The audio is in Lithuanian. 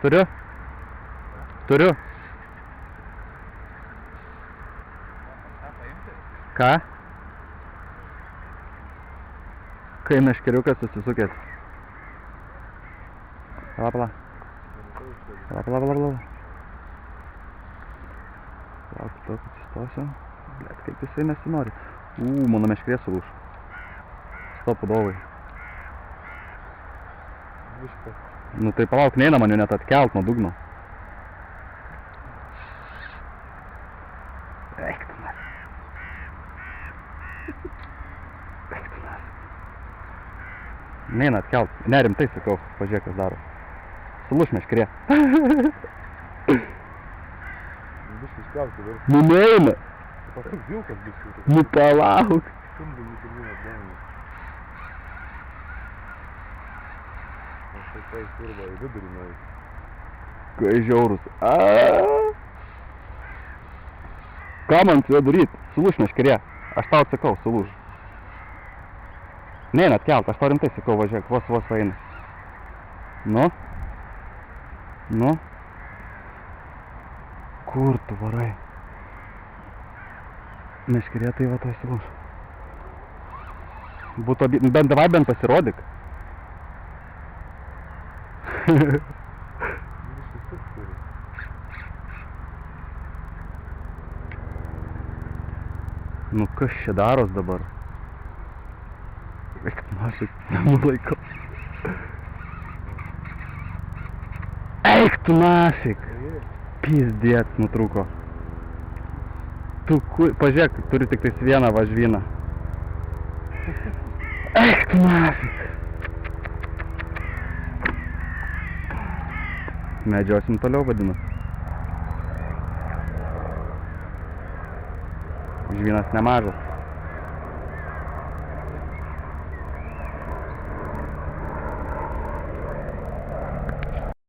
Turiu? Turiu. Ką? Kai meškeriukas susisukęs. Pala. Lauk, to atsistosiu. Blet, kaip jisai nesinori. Mano meškerė sulūš. Stop udovai. Nu tai palauk, neina man jų net atkelt nuo dugno. Eik tu mes. Neina atkelt. Ne, rimtai sakau, pažiūrėk, kas daro. Sulūš meškerė. Nu neina. Nu palauk. Kai žiaurus. Ką man su juo daryt? Sulūš meškerė. Aš tau atsakau, sulūš. Neina atkelt, aš tau rimtai sakau, važiuok, vos eina. Nu? Nu? Kur tu varai? Meškerė tai va toj sulūš. Būtų, bent pasirodyk. Nu kas čia daros dabar? Eik tu nafik, nelaikau. Eik tu nafik! Pizdėt, nutrūko. Tu, pažiūrėk, turiu tik tais vieną važvyną. Eik tu nafik! Medžiosim toliau, vadinu. Žvynas nemažas.